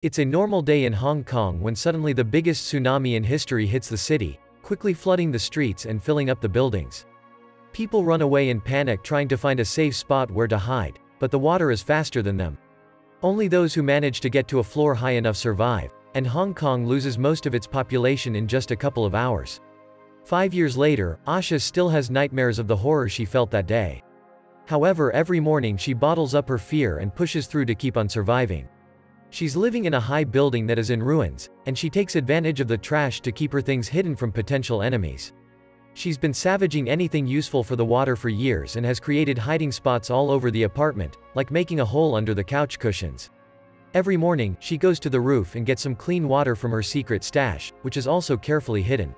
It's a normal day in Hong Kong when suddenly the biggest tsunami in history hits the city, quickly flooding the streets and filling up the buildings. People run away in panic trying to find a safe spot where to hide, but the water is faster than them. Only those who manage to get to a floor high enough survive, and Hong Kong loses most of its population in just a couple of hours. 5 years later, Asha still has nightmares of the horror she felt that day. However, every morning she bottles up her fear and pushes through to keep on surviving. She's living in a high building that is in ruins, and she takes advantage of the trash to keep her things hidden from potential enemies. She's been savaging anything useful for the water for years and has created hiding spots all over the apartment, like making a hole under the couch cushions. Every morning, she goes to the roof and gets some clean water from her secret stash, which is also carefully hidden.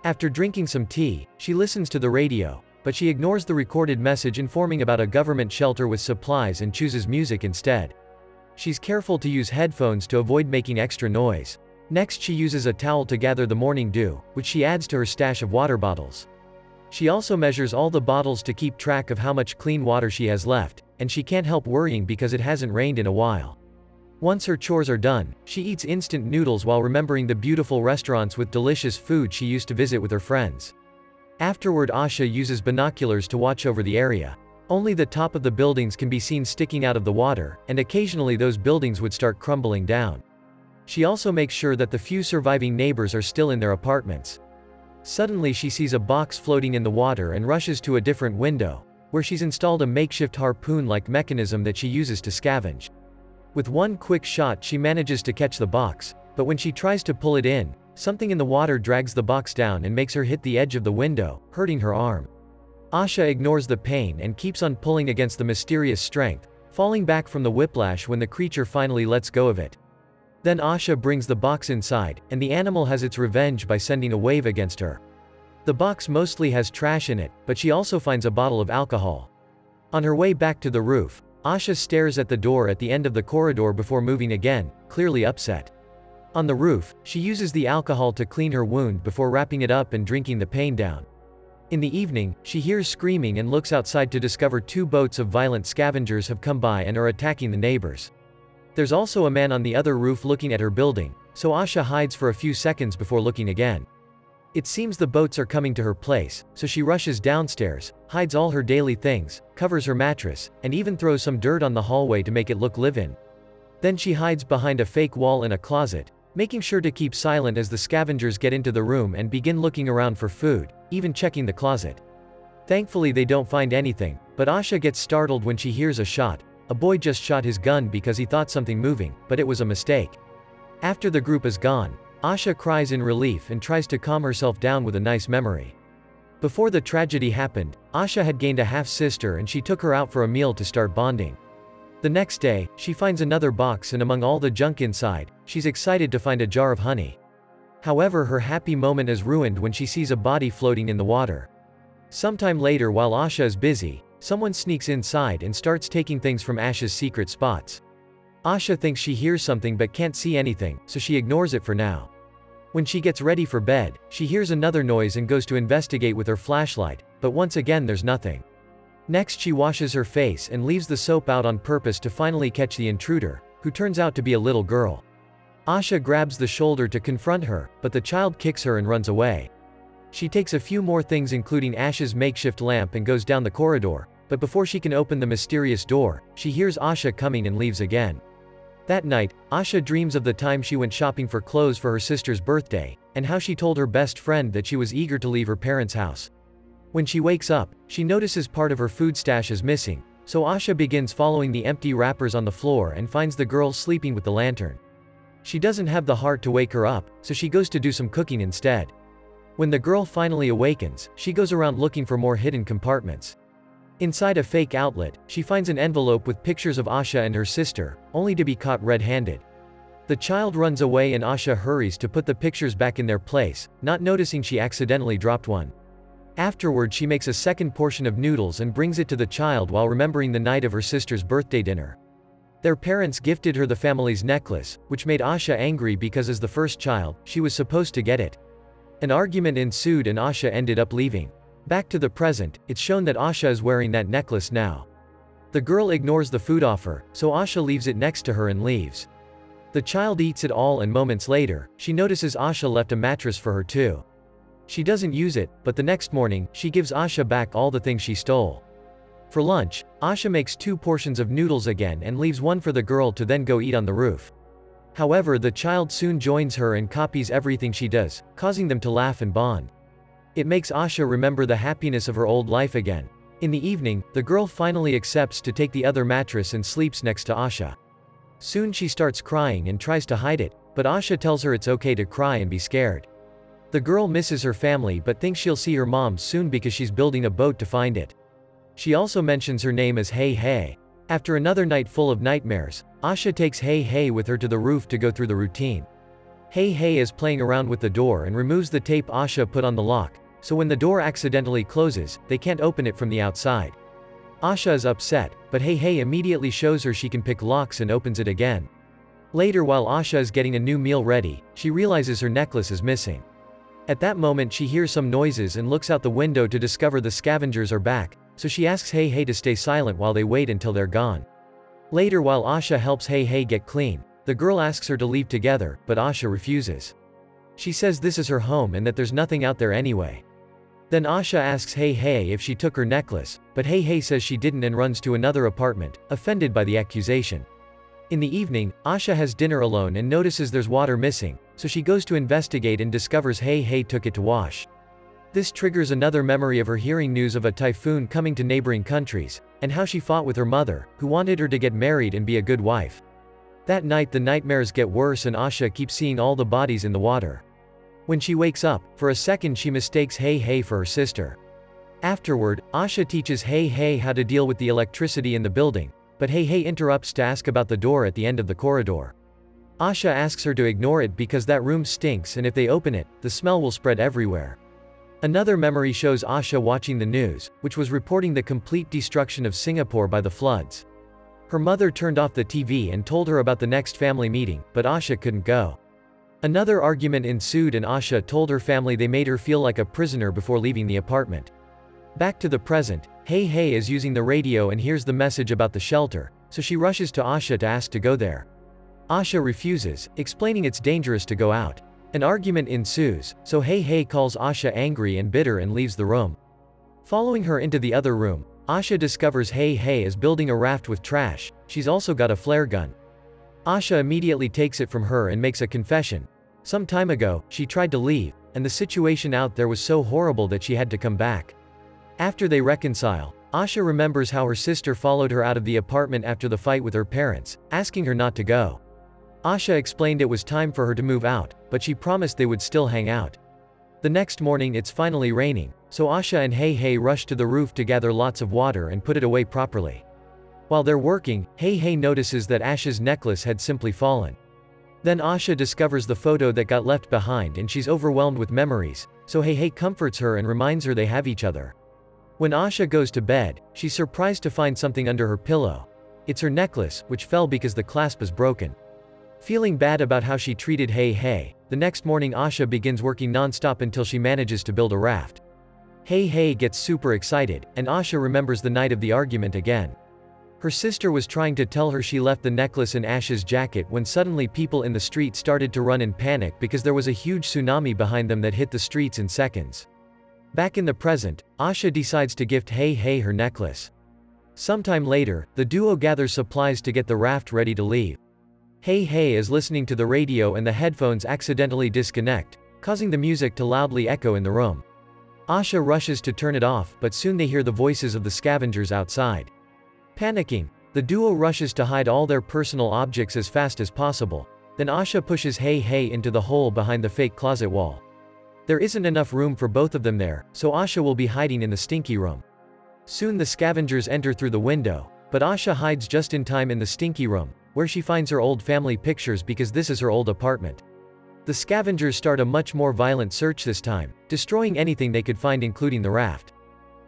After drinking some tea, she listens to the radio, but she ignores the recorded message informing about a government shelter with supplies and chooses music instead. She's careful to use headphones to avoid making extra noise. Next, she uses a towel to gather the morning dew, which she adds to her stash of water bottles. She also measures all the bottles to keep track of how much clean water she has left, and she can't help worrying because it hasn't rained in a while. Once her chores are done, she eats instant noodles while remembering the beautiful restaurants with delicious food she used to visit with her friends. Afterward, Asha uses binoculars to watch over the area. Only the top of the buildings can be seen sticking out of the water, and occasionally those buildings would start crumbling down. She also makes sure that the few surviving neighbors are still in their apartments. Suddenly she sees a box floating in the water and rushes to a different window, where she's installed a makeshift harpoon-like mechanism that she uses to scavenge. With one quick shot she manages to catch the box, but when she tries to pull it in, something in the water drags the box down and makes her hit the edge of the window, hurting her arm. Asha ignores the pain and keeps on pulling against the mysterious strength, falling back from the whiplash when the creature finally lets go of it. Then Asha brings the box inside, and the animal has its revenge by sending a wave against her. The box mostly has trash in it, but she also finds a bottle of alcohol. On her way back to the roof, Asha stares at the door at the end of the corridor before moving again, clearly upset. On the roof, she uses the alcohol to clean her wound before wrapping it up and drinking the pain down. In the evening, she hears screaming and looks outside to discover 2 boats of violent scavengers have come by and are attacking the neighbors. There's also a man on the other roof looking at her building, so Asha hides for a few seconds before looking again. It seems the boats are coming to her place, so she rushes downstairs, hides all her daily things, covers her mattress, and even throws some dirt on the hallway to make it look live-in. Then she hides behind a fake wall in a closet, making sure to keep silent as the scavengers get into the room and begin looking around for food, even checking the closet. Thankfully they don't find anything, but Asha gets startled when she hears a shot. A boy just shot his gun because he thought something moving, but it was a mistake. After the group is gone, Asha cries in relief and tries to calm herself down with a nice memory. Before the tragedy happened, Asha had gained a half-sister and she took her out for a meal to start bonding. The next day, she finds another box and among all the junk inside, she's excited to find a jar of honey. However, her happy moment is ruined when she sees a body floating in the water. Sometime later, while Asha is busy, someone sneaks inside and starts taking things from Asha's secret spots. Asha thinks she hears something but can't see anything, so she ignores it for now. When she gets ready for bed, she hears another noise and goes to investigate with her flashlight, but once again there's nothing. Next, she washes her face and leaves the soap out on purpose to finally catch the intruder, who turns out to be a little girl. Asha grabs the shoulder to confront her, but the child kicks her and runs away. She takes a few more things including Asha's makeshift lamp and goes down the corridor, but before she can open the mysterious door, she hears Asha coming and leaves again. That night, Asha dreams of the time she went shopping for clothes for her sister's birthday, and how she told her best friend that she was eager to leave her parents' house. When she wakes up, she notices part of her food stash is missing, so Asha begins following the empty wrappers on the floor and finds the girl sleeping with the lantern. She doesn't have the heart to wake her up, so she goes to do some cooking instead. When the girl finally awakens, she goes around looking for more hidden compartments. Inside a fake outlet, she finds an envelope with pictures of Asha and her sister, only to be caught red-handed. The child runs away and Asha hurries to put the pictures back in their place, not noticing she accidentally dropped one. Afterward, she makes a second portion of noodles and brings it to the child while remembering the night of her sister's birthday dinner. Their parents gifted her the family's necklace, which made Asha angry because as the first child, she was supposed to get it. An argument ensued and Asha ended up leaving. Back to the present, it's shown that Asha is wearing that necklace now. The girl ignores the food offer, so Asha leaves it next to her and leaves. The child eats it all and moments later, she notices Asha left a mattress for her too. She doesn't use it, but the next morning, she gives Asha back all the things she stole. For lunch, Asha makes 2 portions of noodles again and leaves one for the girl to then go eat on the roof. However, the child soon joins her and copies everything she does, causing them to laugh and bond. It makes Asha remember the happiness of her old life again. In the evening, the girl finally accepts to take the other mattress and sleeps next to Asha. Soon she starts crying and tries to hide it, but Asha tells her it's okay to cry and be scared. The girl misses her family but thinks she'll see her mom soon because she's building a boat to find it. She also mentions her name as Hey Hey. After another night full of nightmares, Asha takes Hey Hey with her to the roof to go through the routine. Hey Hey is playing around with the door and removes the tape Asha put on the lock, so when the door accidentally closes, they can't open it from the outside. Asha is upset, but Hey Hey immediately shows her she can pick locks and opens it again. Later, while Asha is getting a new meal ready, she realizes her necklace is missing. At that moment she hears some noises and looks out the window to discover the scavengers are back, so she asks Hey Hey to stay silent while they wait until they're gone. Later, while Asha helps Hey Hey get clean, the girl asks her to leave together, but Asha refuses. She says this is her home and that there's nothing out there anyway. Then Asha asks Hey Hey if she took her necklace, but Hey Hey says she didn't and runs to another apartment, offended by the accusation. In the evening, Asha has dinner alone and notices there's water missing, so she goes to investigate and discovers Hey Hey took it to wash. This triggers another memory of her hearing news of a typhoon coming to neighboring countries, and how she fought with her mother, who wanted her to get married and be a good wife. That night the nightmares get worse and Asha keeps seeing all the bodies in the water. When she wakes up, for a second she mistakes Hey Hey for her sister. Afterward, Asha teaches Hey Hey how to deal with the electricity in the building, but Hey Hey interrupts to ask about the door at the end of the corridor. Asha asks her to ignore it because that room stinks and if they open it, the smell will spread everywhere. Another memory shows Asha watching the news, which was reporting the complete destruction of Singapore by the floods. Her mother turned off the TV and told her about the next family meeting, but Asha couldn't go. Another argument ensued and Asha told her family they made her feel like a prisoner before leaving the apartment. Back to the present, Hey Hey is using the radio and hears the message about the shelter, so she rushes to Asha to ask to go there. Asha refuses, explaining it's dangerous to go out. An argument ensues, so Hey Hey calls Asha angry and bitter and leaves the room. Following her into the other room, Asha discovers Hey Hey is building a raft with trash. She's also got a flare gun. Asha immediately takes it from her and makes a confession. Some time ago, she tried to leave, and the situation out there was so horrible that she had to come back. After they reconcile, Asha remembers how her sister followed her out of the apartment after the fight with her parents, asking her not to go. Asha explained it was time for her to move out, but she promised they would still hang out. The next morning it's finally raining, so Asha and Hey Hey rush to the roof to gather lots of water and put it away properly. While they're working, Hey Hey notices that Asha's necklace had simply fallen. Then Asha discovers the photo that got left behind and she's overwhelmed with memories, so Hey Hey comforts her and reminds her they have each other. When Asha goes to bed, she's surprised to find something under her pillow. It's her necklace, which fell because the clasp is broken. Feeling bad about how she treated Hey Hey, the next morning Asha begins working non-stop until she manages to build a raft. Hey Hey gets super excited, and Asha remembers the night of the argument again. Her sister was trying to tell her she left the necklace in Asha's jacket when suddenly people in the street started to run in panic because there was a huge tsunami behind them that hit the streets in seconds. Back in the present, Asha decides to gift Hey Hey her necklace. Sometime later, the duo gathers supplies to get the raft ready to leave. Hey Hey is listening to the radio and the headphones accidentally disconnect, causing the music to loudly echo in the room. Asha rushes to turn it off, but soon they hear the voices of the scavengers outside. Panicking, the duo rushes to hide all their personal objects as fast as possible. Then Asha pushes Hey Hey into the hole behind the fake closet wall. There isn't enough room for both of them there, so Asha will be hiding in the stinky room. Soon the scavengers enter through the window, but Asha hides just in time in the stinky room, where she finds her old family pictures because this is her old apartment. The scavengers start a much more violent search this time, destroying anything they could find including the raft.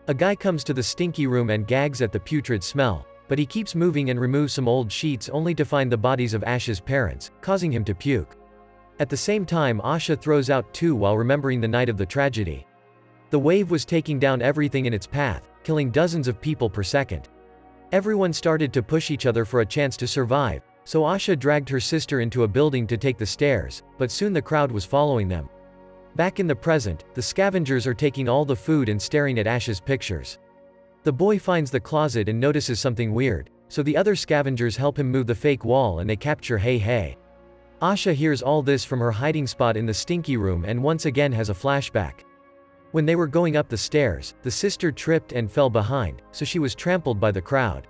A guy comes to the stinky room and gags at the putrid smell, but he keeps moving and removes some old sheets only to find the bodies of Asha's parents, causing him to puke. At the same time Asha throws out too while remembering the night of the tragedy. The wave was taking down everything in its path, killing dozens of people per second. Everyone started to push each other for a chance to survive, so Asha dragged her sister into a building to take the stairs, but soon the crowd was following them. Back in the present, the scavengers are taking all the food and staring at Asha's pictures. The boy finds the closet and notices something weird, so the other scavengers help him move the fake wall and they capture Hey Hey. Asha hears all this from her hiding spot in the stinky room and once again has a flashback. When they were going up the stairs, the sister tripped and fell behind, so she was trampled by the crowd.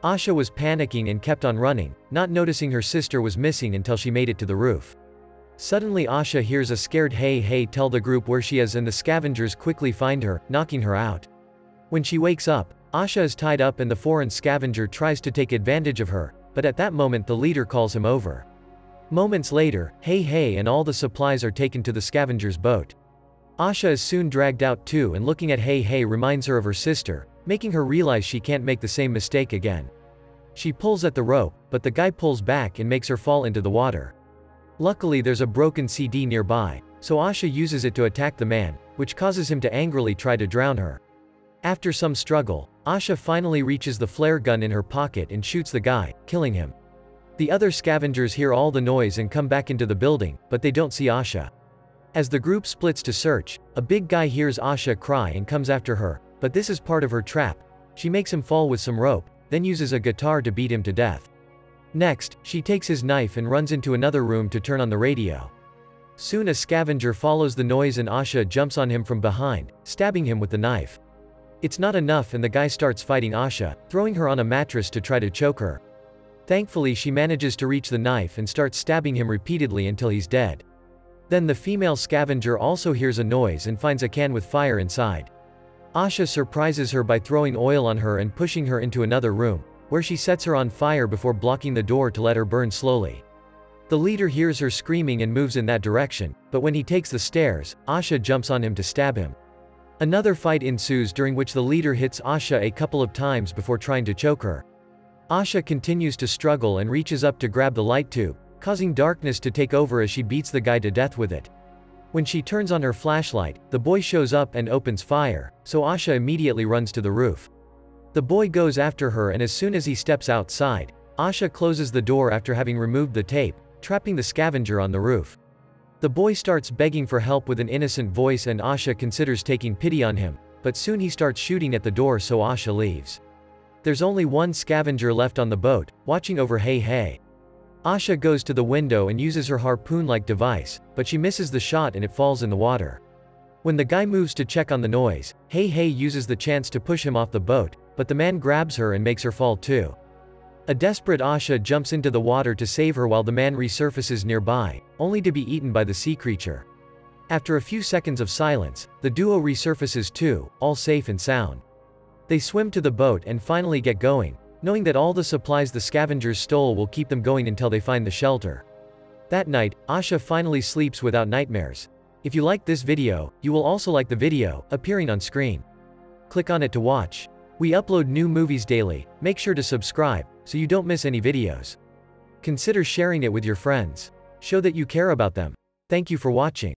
Asha was panicking and kept on running, not noticing her sister was missing until she made it to the roof. Suddenly Asha hears a scared Hey Hey tell the group where she is and the scavengers quickly find her, knocking her out. When she wakes up, Asha is tied up and the foreign scavenger tries to take advantage of her, but at that moment the leader calls him over. Moments later, Hey Hey and all the supplies are taken to the scavenger's boat. Asha is soon dragged out too and looking at Hey Hey reminds her of her sister, making her realize she can't make the same mistake again. She pulls at the rope, but the guy pulls back and makes her fall into the water. Luckily there's a broken CD nearby, so Asha uses it to attack the man, which causes him to angrily try to drown her. After some struggle, Asha finally reaches the flare gun in her pocket and shoots the guy, killing him. The other scavengers hear all the noise and come back into the building, but they don't see Asha. As the group splits to search, a big guy hears Asha cry and comes after her, but this is part of her trap. She makes him fall with some rope, then uses a guitar to beat him to death. Next, she takes his knife and runs into another room to turn on the radio. Soon a scavenger follows the noise and Asha jumps on him from behind, stabbing him with the knife. It's not enough and the guy starts fighting Asha, throwing her on a mattress to try to choke her. Thankfully she manages to reach the knife and starts stabbing him repeatedly until he's dead. Then the female scavenger also hears a noise and finds a can with fire inside. Asha surprises her by throwing oil on her and pushing her into another room, where she sets her on fire before blocking the door to let her burn slowly. The leader hears her screaming and moves in that direction, but when he takes the stairs, Asha jumps on him to stab him. Another fight ensues during which the leader hits Asha a couple of times before trying to choke her. Asha continues to struggle and reaches up to grab the light tube, causing darkness to take over as she beats the guy to death with it. When she turns on her flashlight, the boy shows up and opens fire, so Asha immediately runs to the roof. The boy goes after her and as soon as he steps outside, Asha closes the door after having removed the tape, trapping the scavenger on the roof. The boy starts begging for help with an innocent voice and Asha considers taking pity on him, but soon he starts shooting at the door so Asha leaves. There's only one scavenger left on the boat, watching over Hey Hey. Asha goes to the window and uses her harpoon-like device, but she misses the shot and it falls in the water. When the guy moves to check on the noise, Hey Hey uses the chance to push him off the boat, but the man grabs her and makes her fall too. A desperate Asha jumps into the water to save her while the man resurfaces nearby, only to be eaten by the sea creature. After a few seconds of silence, the duo resurfaces too, all safe and sound. They swim to the boat and finally get going, knowing that all the supplies the scavengers stole will keep them going until they find the shelter. That night, Asha finally sleeps without nightmares. If you liked this video, you will also like the video appearing on screen. Click on it to watch. We upload new movies daily, make sure to subscribe, so you don't miss any videos. Consider sharing it with your friends. Show that you care about them. Thank you for watching.